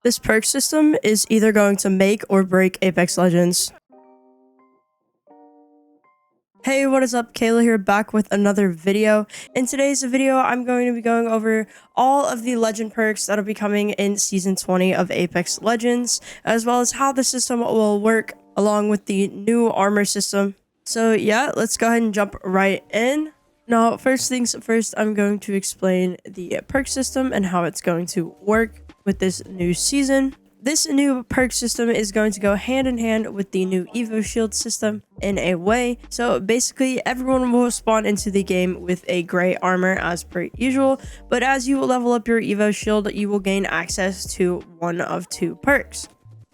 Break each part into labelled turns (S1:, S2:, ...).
S1: This perk system is either going to make or break Apex Legends. Hey, what is up? Kayla here, back with another video. In today's video, I'm going to be going over all of the legend perks that'll be coming in Season 20 of Apex Legends, as well as how the system will work along with the new armor system. So yeah, let's go ahead and jump right in. Now, first things first, I'm going to explain the perk system and how it's going to work with this new season. This new perk system is going to go hand in hand with the new Evo Shield system in a way. So basically, everyone will spawn into the game with a gray armor as per usual. But as you level up your Evo Shield, you will gain access to one of two perks.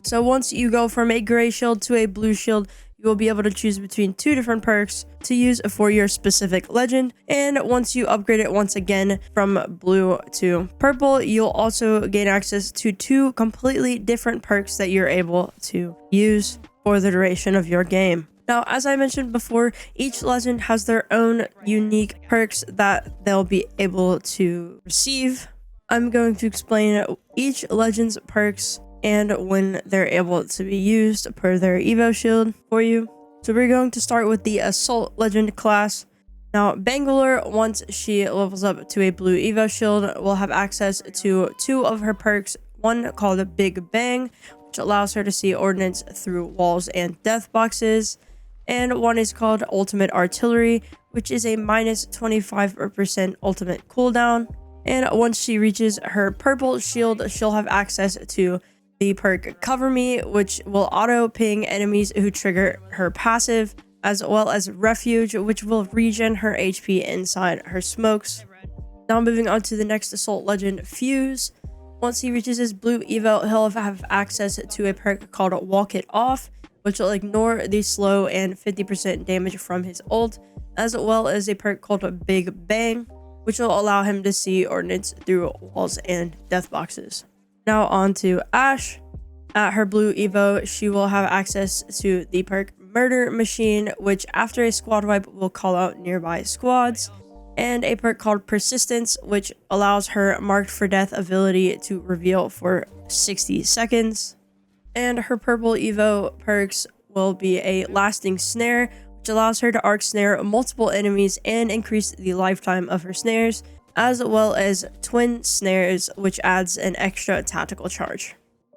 S1: So once you go from a gray shield to a blue shield, you will be able to choose between two different perks to use for your specific legend. And once you upgrade it once again from blue to purple, you'll also gain access to two completely different perks that you're able to use for the duration of your game. Now, as I mentioned before, each legend has their own unique perks that they'll be able to receive. I'm going to explain each legend's perks and when they're able to be used per their Evo Shield for you. So we're going to start with the Assault Legend class. Now, Bangalore, once she levels up to a blue Evo Shield, will have access to two of her perks. One called a Big Bang, which allows her to see ordnance through walls and death boxes. And one is called Ultimate Artillery, which is a minus 25% ultimate cooldown. And once she reaches her purple shield, she'll have access to the perk Cover Me, which will auto ping enemies who trigger her passive, as well as Refuge, which will regen her HP inside her smokes. Now moving on to the next Assault Legend, Fuse. Once he reaches his blue Evo, he'll have access to a perk called Walk It Off, which will ignore the slow and 50% damage from his ult, as well as a perk called Big Bang, which will allow him to see ordnance through walls and death boxes. Now on to Ash. At her blue Evo, she will have access to the perk Murder Machine, which after a squad wipe will call out nearby squads, and a perk called Persistence, which allows her Marked for Death ability to reveal for 60 seconds. And her purple Evo perks will be a Lasting Snare, which allows her to arc snare multiple enemies and increase the lifetime of her snares, as well as Twin Snares, which adds an extra tactical charge.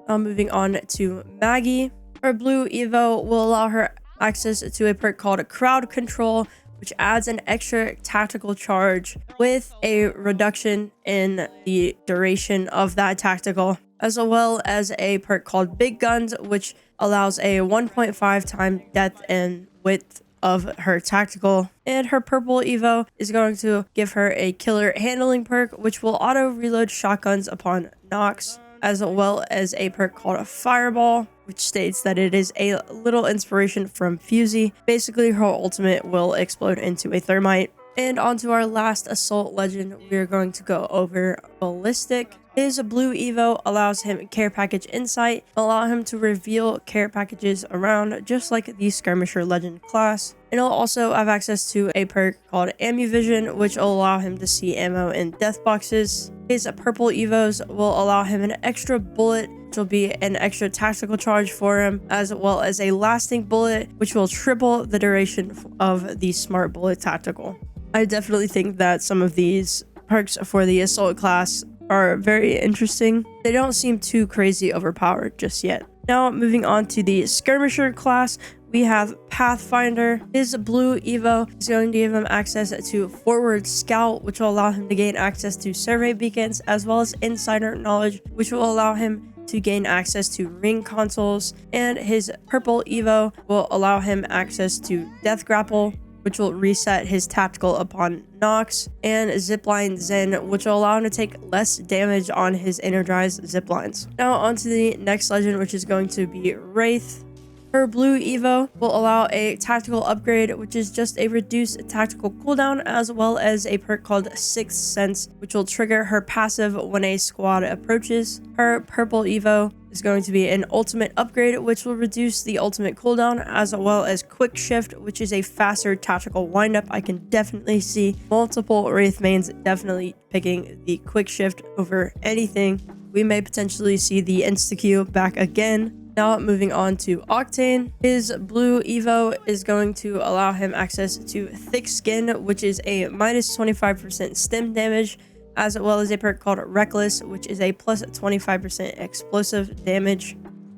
S1: Moving on to Maggie. Her blue Evo will allow her access to a perk called Crowd Control, which adds an extra tactical charge with a reduction in the duration of that tactical, as well as a perk called Big Guns, which allows a 1.5 time depth and width of her tactical. And her purple Evo is going to give her a Killer Handling perk, which will auto reload shotguns upon knocks, as well as a perk called a Fireball, which states that it is a little inspiration from Fusey. Basically, her ultimate will explode into a thermite. And onto our last Assault Legend, we're going to go over Ballistic. His blue Evo allows him Care Package Insight, allow him to reveal care packages around, just like the Skirmisher Legend class. And he'll also have access to a perk called Ammu Vision, which will allow him to see ammo in death boxes. His purple Evos will allow him an extra bullet, which will be an extra tactical charge for him, as well as a lasting bullet, which will triple the duration of the Smart Bullet Tactical. I definitely think that some of these perks for the Assault class are very interesting. They don't seem too crazy overpowered just yet. Now moving on to the Skirmisher class, we have Pathfinder. His blue Evo is going to give him access to Forward Scout, which will allow him to gain access to survey beacons, as well as Insider Knowledge, which will allow him to gain access to ring consoles. And his purple Evo will allow him access to Death Grapple, which will reset his tactical upon knocks, and Zipline Zen, which will allow him to take less damage on his energized ziplines. Now on to the next legend, which is going to be Wraith. Her blue Evo will allow a tactical upgrade, which is just a reduced tactical cooldown, as well as a perk called Sixth Sense, which will trigger her passive when a squad approaches. Her purple Evo is going to be an ultimate upgrade, which will reduce the ultimate cooldown, as well as Quick Shift, which is a faster tactical windup. I can definitely see multiple Wraith mains definitely picking the Quick Shift over anything. we may potentially see the insta-Q back again. Now moving on to Octane, his blue Evo is going to allow him access to Thick Skin, which is a minus 25% stim damage, as well as a perk called Reckless, which is a plus 25% explosive damage.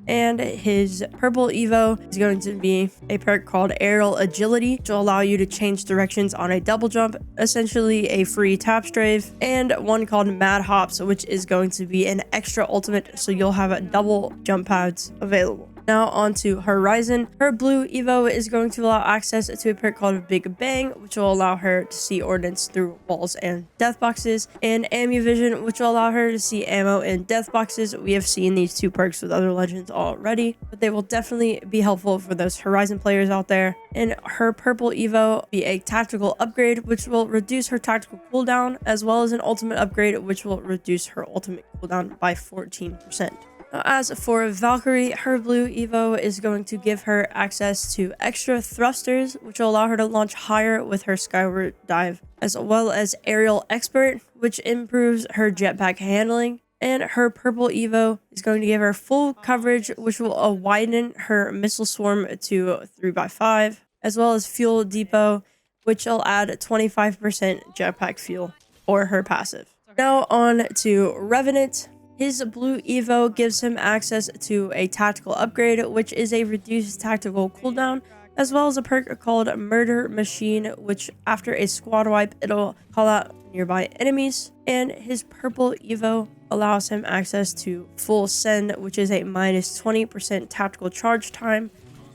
S1: And his purple Evo is going to be a perk called Aerial Agility, which will allow you to change directions on a double jump, essentially a free tap strafe, and one called Mad Hops, which is going to be an extra ultimate, so you'll have double jump pads available. Now on to Horizon. Her blue Evo is going to allow access to a perk called Big Bang, which will allow her to see ordnance through walls and death boxes, and Ammu Vision, which will allow her to see ammo in death boxes. We have seen these two perks with other legends already, but they will definitely be helpful for those Horizon players out there. And her purple Evo will be a tactical upgrade, which will reduce her tactical cooldown, as well as an ultimate upgrade, which will reduce her ultimate cooldown by 14%. As for Valkyrie, her blue Evo is going to give her access to extra thrusters, which will allow her to launch higher with her skyward dive, as well as Aerial Expert, which improves her jetpack handling. And her purple Evo is going to give her full coverage, which will widen her missile swarm to 3x5, as well as Fuel Depot, which will add 25% jetpack fuel for her passive. Now on to Revenant. His blue Evo gives him access to a tactical upgrade, which is a reduced tactical cooldown, as well as a perk called Murder Machine, which after a squad wipe, it'll call out nearby enemies. And his purple Evo allows him access to Full Send, which is a minus 20% tactical charge time,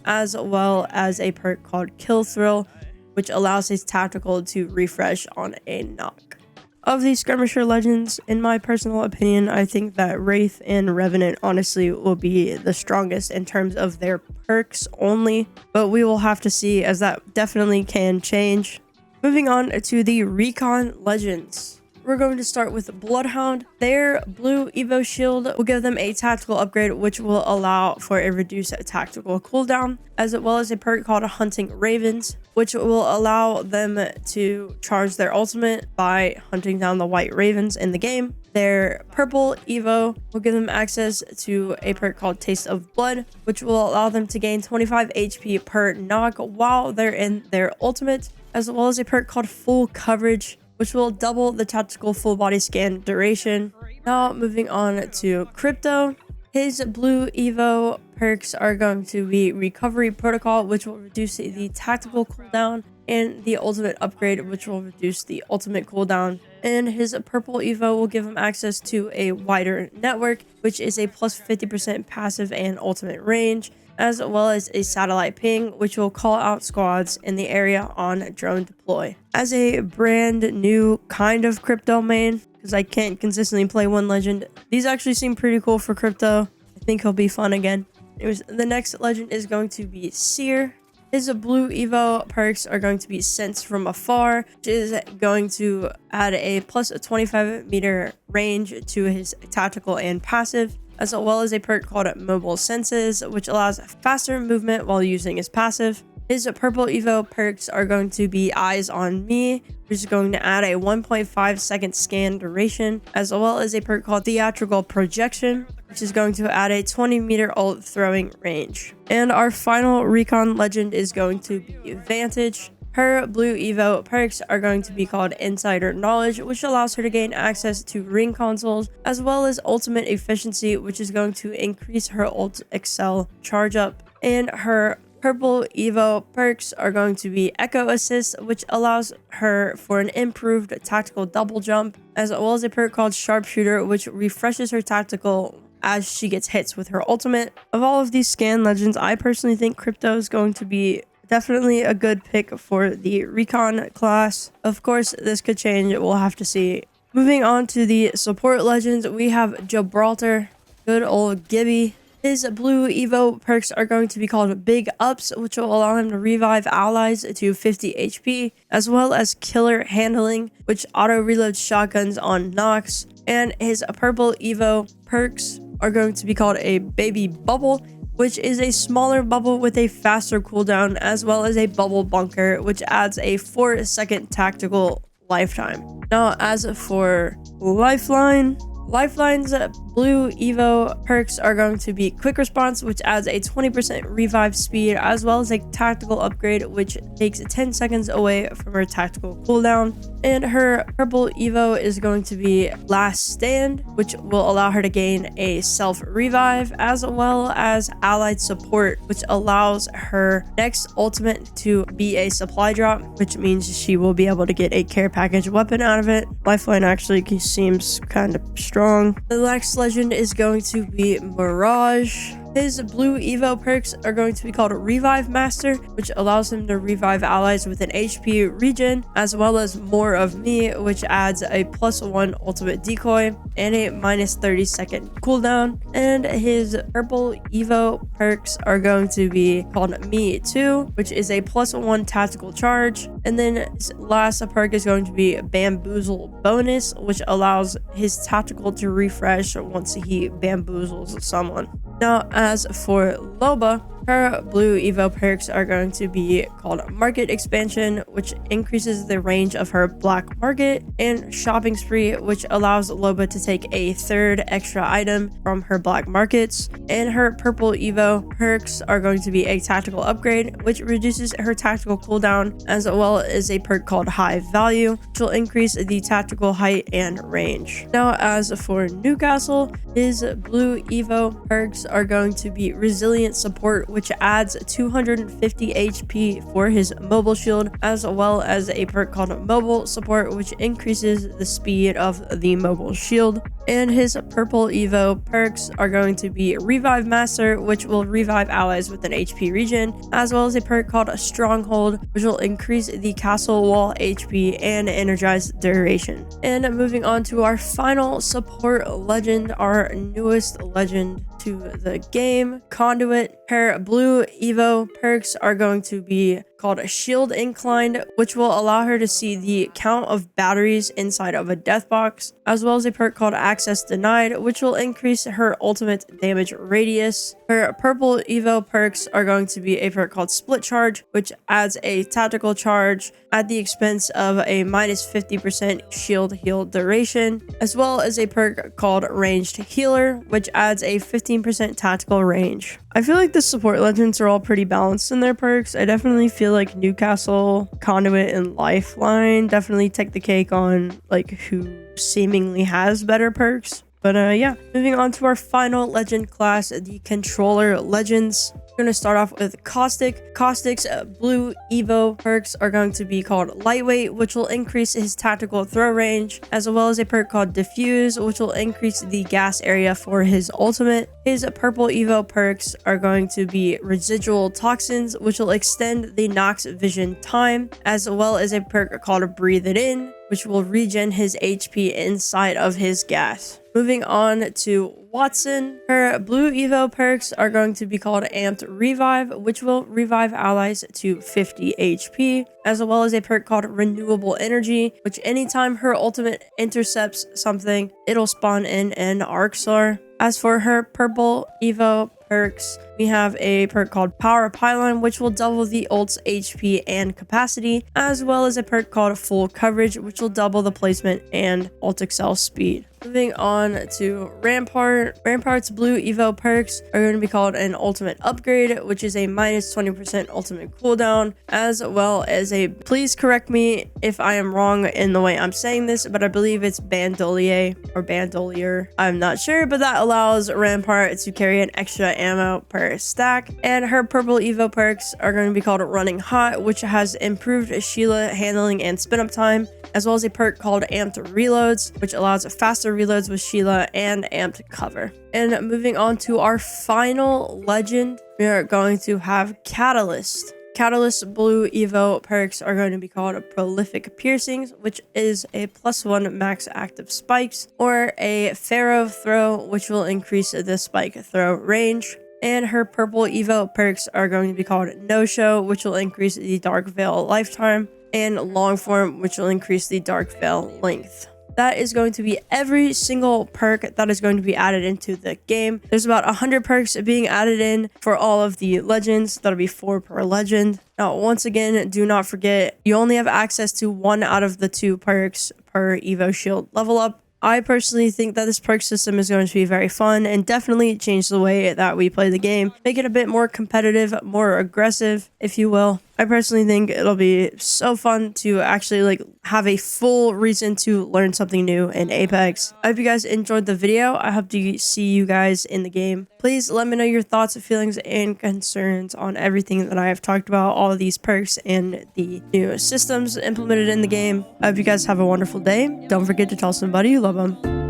S1: as well as a perk called Kill Thrill, which allows his tactical to refresh on a knock. Of these Skirmisher Legends, in my personal opinion, I think that Wraith and Revenant honestly will be the strongest in terms of their perks only, but we will have to see, as that definitely can change. Moving on to the Recon Legends. We're going to start with Bloodhound. Their blue Evo shield will give them a tactical upgrade, which will allow for a reduced tactical cooldown, as well as a perk called Hunting Ravens, which will allow them to charge their ultimate by hunting down the white ravens in the game. Their purple Evo will give them access to a perk called Taste of Blood, which will allow them to gain 25 HP per knock while they're in their ultimate, as well as a perk called Full Coverage, which will double the tactical full body scan duration. Now moving on to Crypto. His blue Evo perks are going to be Recovery Protocol, which will reduce the tactical cooldown, and the ultimate upgrade, which will reduce the ultimate cooldown. And his purple Evo will give him access to a wider network, which is a plus 50% passive and ultimate range, as well as a satellite ping, which will call out squads in the area on drone deploy. As a brand new kind of Crypto main, because I can't consistently play one legend, these actually seem pretty cool for Crypto. I think he'll be fun again. Anyways, the next legend is going to be Seer. His blue Evo perks are going to be Sense from Afar, which is going to add a plus 25 meter range to his tactical and passive, as well as a perk called Mobile Senses, which allows faster movement while using his passive. His purple Evo perks are going to be Eyes on Me, which is going to add a 1.5 second scan duration, as well as a perk called Theatrical Projection, which is going to add a 20 meter ult throwing range. And our final Recon Legend is going to be Vantage. Her blue Evo perks are going to be called Insider Knowledge, which allows her to gain access to ring consoles, as well as Ultimate Efficiency, which is going to increase her ult Excel charge up. And her purple Evo perks are going to be Echo Assist, which allows her for an improved tactical double jump, as well as a perk called Sharpshooter, which refreshes her tactical as she gets hits with her ultimate. Of all of these scan legends, I personally think Crypto is going to be definitely a good pick for the Recon class. Of course, this could change. We'll have to see. Moving on to the support legends, we have Gibraltar, good old Gibby. His blue Evo perks are going to be called Big Ups, which will allow him to revive allies to 50 HP, as well as Killer Handling, which auto-reloads shotguns on knocks. And his purple Evo perks are going to be called a Baby Bubble, which is a smaller bubble with a faster cooldown, as well as a Bubble Bunker, which adds a 4-second tactical lifetime. Now, as for Lifeline's blue Evo perks are going to be quick response, which adds a 20% revive speed, as well as a tactical upgrade, which takes 10 seconds away from her tactical cooldown. And her purple Evo is going to be last stand, which will allow her to gain a self revive, as well as allied support, which allows her next ultimate to be a supply drop, which means she will be able to get a care package weapon out of it. Lifeline actually seems kind of strong. The next legend is going to be Mirage. His blue Evo perks are going to be called Revive Master, which allows him to revive allies with an HP regen, as well as More of Me, which adds a +1 ultimate decoy and a -30-second cooldown. And his purple Evo perks are going to be called Me Too, which is a +1 tactical charge. And then his last perk is going to be Bamboozle Bonus, which allows his tactical to refresh once he bamboozles someone. Now, as for Loba, her blue Evo perks are going to be called Market Expansion, which increases the range of her black market, and Shopping Spree, which allows Loba to take a third extra item from her black markets. And her purple Evo perks are going to be a tactical upgrade, which reduces her tactical cooldown, as well as a perk called High Value, which will increase the tactical height and range. Now, as for Newcastle, his blue Evo perks are going to be Resilient Support, which adds 250 HP for his mobile shield, as well as a perk called Mobile Support, which increases the speed of the mobile shield. And his purple Evo perks are going to be Revive Master, which will revive allies with an HP regen, as well as a perk called Stronghold, which will increase the castle wall HP and energize duration. And moving on to our final support legend, our newest legend to the game, Conduit. Her blue Evo perks are going to be called Shield Inclined, which will allow her to see the count of batteries inside of a death box, as well as a perk called Access Denied, which will increase her ultimate damage radius. Her purple Evo perks are going to be a perk called Split Charge, which adds a tactical charge at the expense of a -50% shield heal duration, as well as a perk called Ranged Healer, which adds a 15% tactical range. I feel like the support legends are all pretty balanced in their perks. I definitely feel like Newcastle, Conduit, and Lifeline definitely take the cake on like who seemingly has better perks. But yeah, moving on to our final legend class, the Controller Legends. We're going to start off with Caustic. Caustic's blue Evo perks are going to be called Lightweight, which will increase his tactical throw range, as well as a perk called Diffuse, which will increase the gas area for his ultimate. His purple Evo perks are going to be Residual Toxins, which will extend the Nox vision time, as well as a perk called Breathe It In, which will regen his HP inside of his gas. Moving on to Watson. Her blue Evo perks are going to be called Amped Revive, which will revive allies to 50 HP, as well as a perk called Renewable Energy, which anytime her ultimate intercepts something, it'll spawn in an Arc Star. As for her purple Evo perks, we have a perk called Power Pylon, which will double the ult's HP and capacity, as well as a perk called Full Coverage, which will double the placement and ult excel speed. Moving on to Rampart. Rampart's blue Evo perks are going to be called an Ultimate Upgrade, which is a -20% ultimate cooldown, as well as a, please correct me if I am wrong in the way I'm saying this, but I believe it's Bandolier or Bandolier. I'm not sure, but that allows Rampart to carry an extra ammo per stack. And her purple Evo perks are going to be called Running Hot, which has improved Sheila handling and spin up time, as well as a perk called Amped Reloads, which allows faster reloads with Sheila and Amped Cover. And moving on to our final legend, we are going to have Catalyst. Catalyst blue Evo perks are going to be called Prolific Piercings, which is a +1 max active spikes, or a Pharaoh Throw, which will increase the spike throw range. And her purple Evo perks are going to be called No Show, which will increase the Dark Veil lifetime, and Long Form, which will increase the Dark Veil length. That is going to be every single perk that is going to be added into the game. There's about 100 perks being added in for all of the legends. That'll be 4 per legend. Now, once again, do not forget, you only have access to 1 out of the 2 perks per Evo Shield level up. I personally think that this perk system is going to be very fun and definitely change the way that we play the game, make it a bit more competitive, more aggressive, if you will. I personally think it'll be so fun to actually like have a full reason to learn something new in Apex. I hope you guys enjoyed the video. I hope to see you guys in the game. Please let me know your thoughts, feelings, and concerns on everything that I have talked about, all of these perks and the new systems implemented in the game. I hope you guys have a wonderful day. Don't forget to tell somebody you love them.